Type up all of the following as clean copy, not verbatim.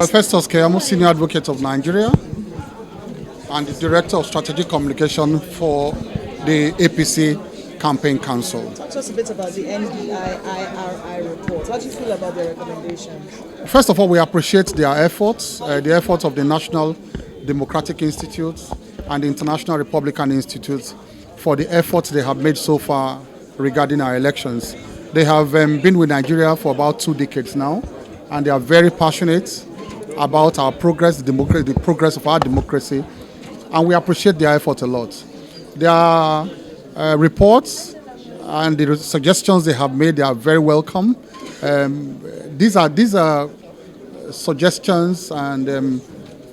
Festus Keyamo, Senior Advocate of Nigeria and the Director of Strategic Communication for the APC Campaign Council. Talk to us a bit about the NDI-IRI report. How do you feel about their recommendations? First of all, we appreciate their efforts, the efforts of the National Democratic Institute and the International Republican Institute for the efforts they have made so far regarding our elections. They have been with Nigeria for about 2 decades now, and they are very passionate about our progress, the progress of our democracy, and we appreciate their effort a lot. Their reports and the suggestions they have made, they are very welcome. These are suggestions and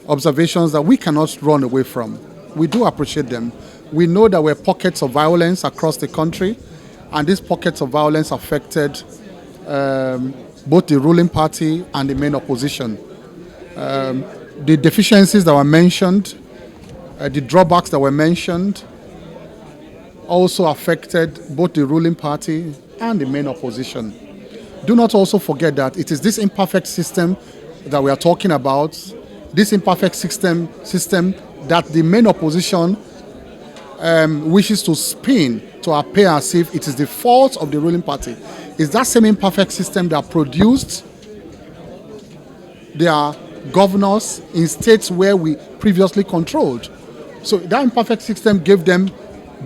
observations that we cannot run away from. We do appreciate them. We know there were pockets of violence across the country, and these pockets of violence affected both the ruling party and the main opposition. The deficiencies that were mentioned, the drawbacks that were mentioned, also affected both the ruling party and the main opposition. Do not also forget that it is this imperfect system that we are talking about, this imperfect system that the main opposition wishes to spin to appear as if it is the fault of the ruling party. It's that same imperfect system that produced their governors in states where we previously controlled. So that imperfect system gave them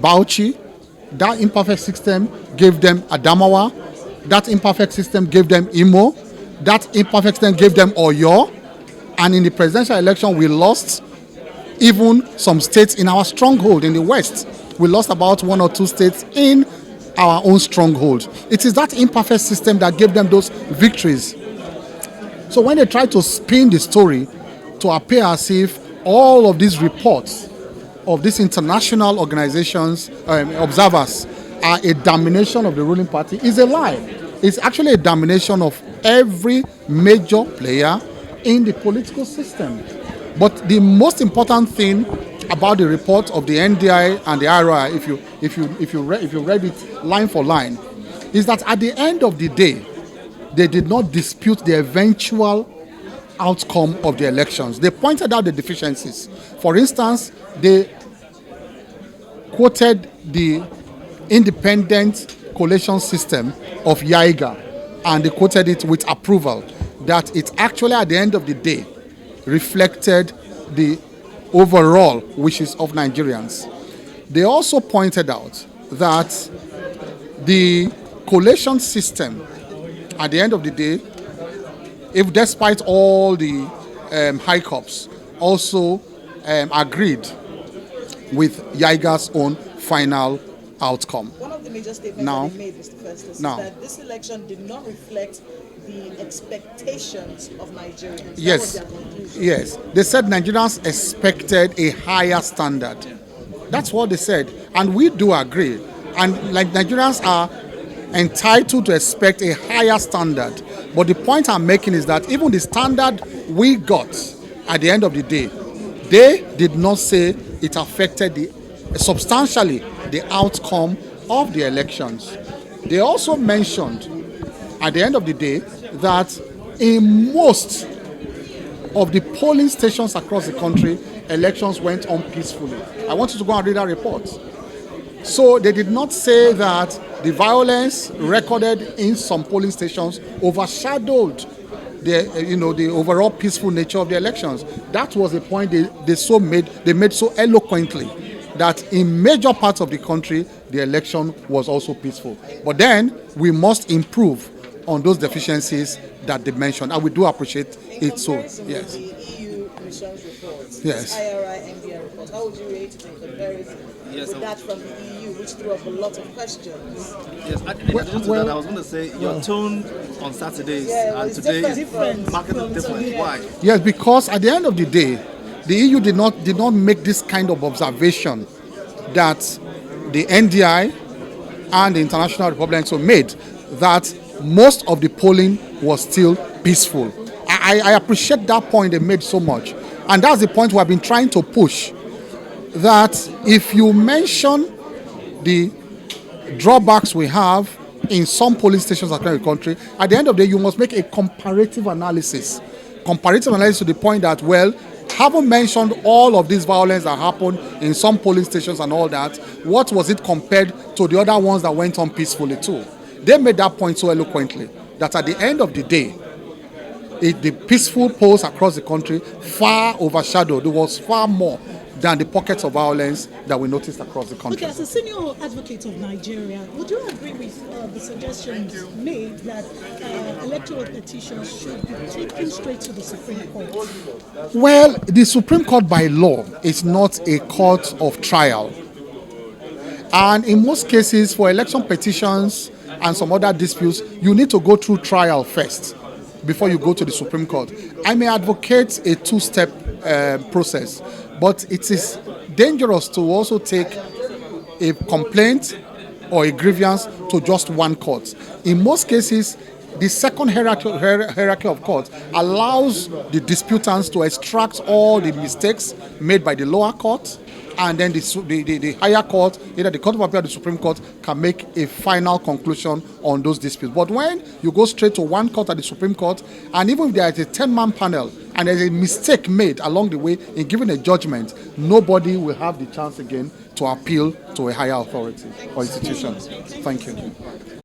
Bauchi, that imperfect system gave them Adamawa, that imperfect system gave them Imo, that imperfect system gave them Oyo, and in the presidential election we lost even some states in our stronghold in the West. We lost about 1 or 2 states in our own stronghold. It is that imperfect system that gave them those victories. So when they try to spin the story to appear as if all of these reports of these international organizations, observers, are a domination of the ruling party, is a lie. It's actually a domination of every major player in the political system. But the most important thing about the report of the NDI and the IRI, if you read it line for line, is that at the end of the day, they did not dispute the eventual outcome of the elections. They pointed out the deficiencies. For instance, they quoted the independent collation system of YAIGA, and they quoted it with approval, that it actually at the end of the day reflected the overall wishes of Nigerians. They also pointed out that the collation system at the end of the day, if despite all the hiccups, also agreed with YAIGA's own final outcome. One of the major statements that they made, Mr. Festus, is that this election did not reflect the expectations of Nigerians. Yes, that was their conclusion. yes. They said Nigerians expected a higher standard. That's what they said, and we do agree. And like Nigerians are entitled to expect a higher standard. But the point I'm making is that even the standard we got at the end of the day, they did not say it affected substantially the outcome of the elections. They also mentioned at the end of the day that in most of the polling stations across the country, elections went on peacefully. I want you to go and read that report. So they did not say that the violence recorded in some polling stations overshadowed the overall peaceful nature of the elections. That was the point they made so eloquently, that in major parts of the country the election was also peaceful. But then we must improve on those deficiencies that they mentioned, and we do appreciate it. So yes. With the EU missions reports, yes. IRI NDI report, how would you rate it in comparison with that from the EU, which threw up a lot of questions? Yes, in addition to that, I was going to say your tone on Saturdays and today is markedly different. Why? Yes, because at the end of the day, the EU did not make this kind of observation that the NDI and the International Republic made, that most of the polling was still peaceful. I appreciate that point they made so much. And that's the point we have been trying to push, that if you mention the drawbacks we have in some polling stations across the country, at the end of the day, you must make a comparative analysis comparative analysis to the point that, well, haven't mentioned all of this violence that happened in some polling stations and all that. What was it compared to the other ones that went on peacefully too? They made that point so eloquently that at the end of the day, the peaceful polls across the country far overshadowed. There was far more than the pockets of violence that we noticed across the country. Okay, as a senior advocate of Nigeria, would you agree with the suggestions made that electoral petitions should be taken straight to the Supreme Court? Well, the Supreme Court by law is not a court of trial. And in most cases, for election petitions and some other disputes, you need to go through trial first before you go to the Supreme Court. I may advocate a two-step process, but it is dangerous to also take a complaint or a grievance to just one court. In most cases, the second hierarchy of courts allows the disputants to extract all the mistakes made by the lower court, and then the higher court, either the Court of Appeal or the Supreme Court, can make a final conclusion on those disputes. But when you go straight to one court at the Supreme Court, and even if there is a 10-man panel and there's a mistake made along the way in giving a judgment, nobody will have the chance again to appeal to a higher authority or institution. Thank you.